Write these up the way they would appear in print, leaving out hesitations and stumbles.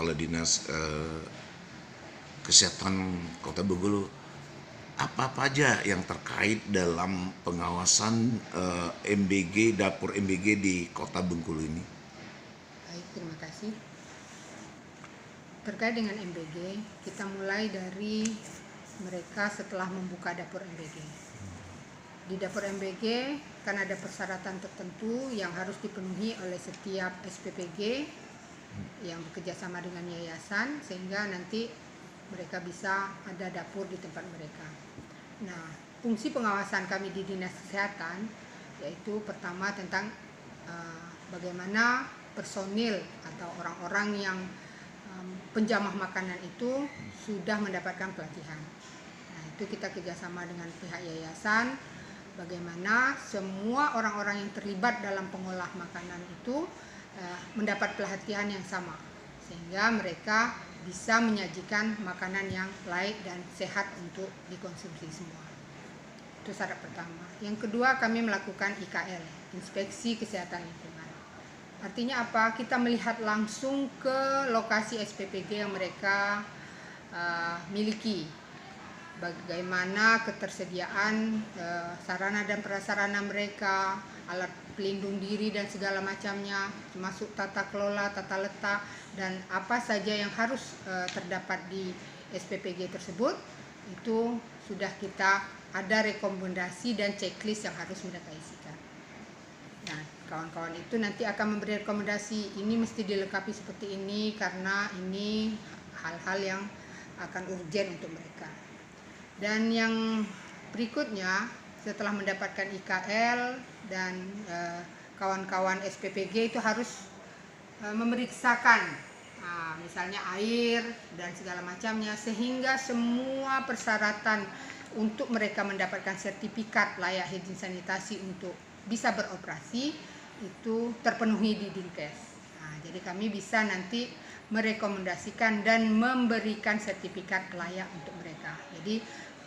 Kepala Dinas Kesehatan Kota Bengkulu, apa aja yang terkait dalam pengawasan MBG, dapur MBG di Kota Bengkulu ini? Baik, terima kasih. Terkait dengan MBG, kita mulai dari mereka setelah membuka dapur MBG. Di dapur MBG kan ada persyaratan tertentu yang harus dipenuhi oleh setiap SPPG yang bekerja sama dengan yayasan, sehingga nanti mereka bisa ada dapur di tempat mereka. Nah, fungsi pengawasan kami di Dinas Kesehatan yaitu pertama tentang bagaimana personil atau orang-orang yang penjamah makanan itu sudah mendapatkan pelatihan. Nah, itu kita kerjasama dengan pihak yayasan, bagaimana semua orang-orang yang terlibat dalam pengolah makanan itu mendapat pelatihan yang sama, sehingga mereka bisa menyajikan makanan yang layak dan sehat untuk dikonsumsi semua. Itu syarat pertama. Yang kedua, kami melakukan IKL, Inspeksi Kesehatan Lingkungan. Artinya apa? Kita melihat langsung ke lokasi SPPG yang mereka miliki. Bagaimana ketersediaan sarana dan prasarana mereka, alat pelindung diri dan segala macamnya, termasuk tata kelola, tata letak, dan apa saja yang harus terdapat di SPPG tersebut. Itu sudah kita ada rekomendasi dan checklist yang harus mereka isikan. Nah, kawan-kawan itu nanti akan memberi rekomendasi, ini mesti dilengkapi seperti ini karena ini hal-hal yang akan urgent untuk mereka. Dan yang berikutnya, setelah mendapatkan IKL dan kawan-kawan SPPG itu harus memeriksakan misalnya air dan segala macamnya, sehingga semua persyaratan untuk mereka mendapatkan sertifikat layak higien sanitasi untuk bisa beroperasi itu terpenuhi di Dinkes. Nah, jadi kami bisa nanti merekomendasikan dan memberikan sertifikat layak untuk mereka. Jadi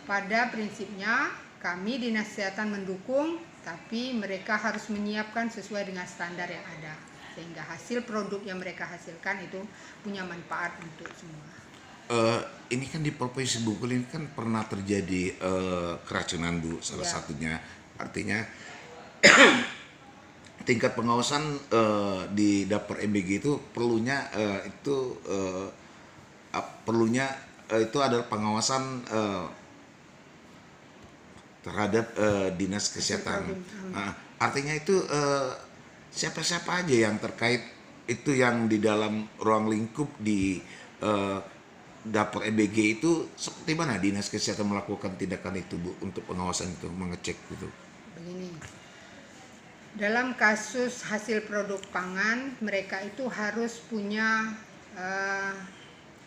pada prinsipnya kami Dinas Kesehatan mendukung, tapi mereka harus menyiapkan sesuai dengan standar yang ada, sehingga hasil produk yang mereka hasilkan itu punya manfaat untuk semua. Ini kan di Provinsi Bengkulu ini kan pernah terjadi keracunan, Bu, salah satunya. Artinya tingkat pengawasan di dapur MBG itu perlunya itu adalah pengawasan terhadap Dinas Kesehatan. Artinya itu siapa-siapa aja yang terkait itu yang di dalam ruang lingkup di dapur MBG itu, seperti mana Dinas Kesehatan melakukan tindakan itu, Bu, untuk pengawasan itu, mengecek gitu? Begini, dalam kasus hasil produk pangan, mereka itu harus punya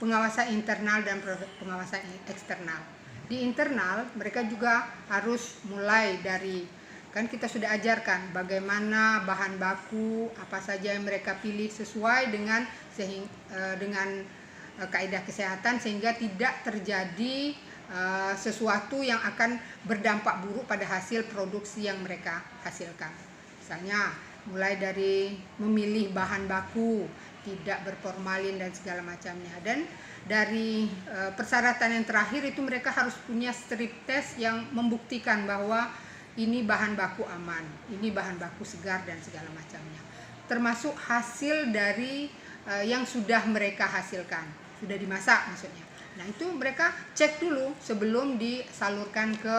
pengawasan internal dan pengawasan eksternal. Di internal, mereka juga harus mulai dari, kan kita sudah ajarkan bagaimana bahan baku, apa saja yang mereka pilih sesuai dengan kaidah kesehatan, sehingga tidak terjadi sesuatu yang akan berdampak buruk pada hasil produksi yang mereka hasilkan. Misalnya mulai dari memilih bahan baku, tidak berformalin dan segala macamnya. Dan dari persyaratan yang terakhir itu mereka harus punya strip test yang membuktikan bahwa ini bahan baku aman, ini bahan baku segar dan segala macamnya. Termasuk hasil dari yang sudah mereka hasilkan, sudah dimasak maksudnya. Nah, itu mereka cek dulu sebelum disalurkan ke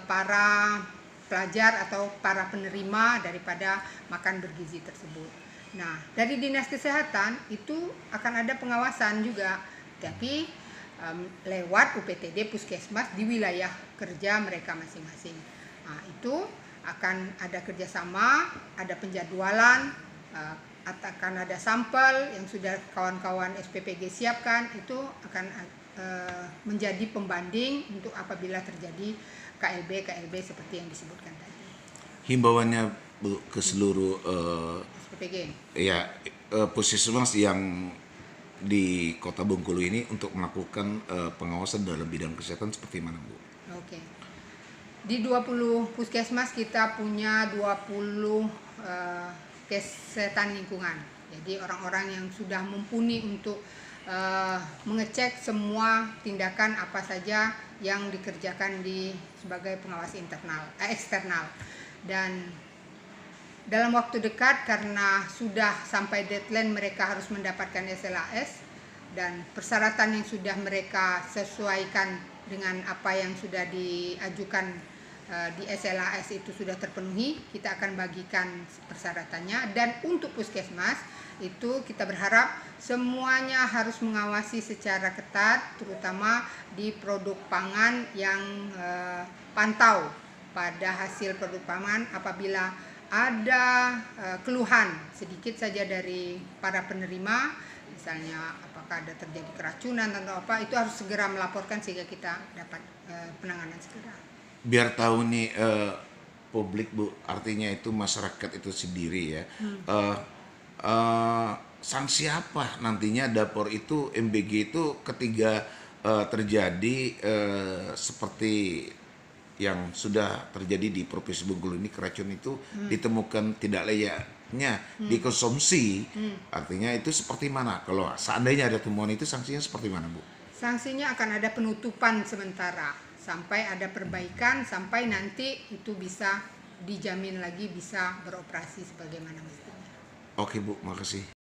para pelajar atau para penerima daripada makan bergizi tersebut. Nah, dari Dinas Kesehatan itu akan ada pengawasan juga, tapi lewat UPTD Puskesmas di wilayah kerja mereka masing-masing. Nah, itu akan ada kerjasama, ada penjadwalan, akan ada sampel yang sudah kawan-kawan SPPG siapkan, itu akan menjadi pembanding untuk apabila terjadi KLB seperti yang disebutkan tadi. Himbauannya, Bu, ke seluruh SPPG. puskesmas yang di Kota Bengkulu ini untuk melakukan pengawasan dalam bidang kesehatan seperti mana, Bu? Oke. Di 20 puskesmas kita punya 20 kesehatan lingkungan. Jadi orang-orang yang sudah mumpuni untuk mengecek semua tindakan apa saja yang dikerjakan sebagai pengawas eksternal. Dan dalam waktu dekat, karena sudah sampai deadline mereka harus mendapatkan SLAS dan persyaratan yang sudah mereka sesuaikan dengan apa yang sudah diajukan di SLAS itu sudah terpenuhi, kita akan bagikan persyaratannya. Dan untuk puskesmas itu kita berharap semuanya harus mengawasi secara ketat, terutama di produk pangan yang pantau pada hasil produk pangan. Apabila ada keluhan sedikit saja dari para penerima, misalnya apakah ada terjadi keracunan atau apa, itu harus segera melaporkan sehingga kita dapat penanganan segera. Biar tahu nih publik Bu, artinya itu masyarakat itu sendiri ya. Sanksi apa nantinya dapur itu MBG itu ketika terjadi seperti yang sudah terjadi di Provinsi Bengkulu ini, keracunan itu ditemukan tidak layaknya dikonsumsi, artinya itu seperti mana? Kalau seandainya ada temuan itu sanksinya seperti mana Bu? Sanksinya akan ada penutupan sementara sampai ada perbaikan, sampai nanti itu bisa dijamin lagi bisa beroperasi sebagaimana mestinya. Oke Bu, makasih.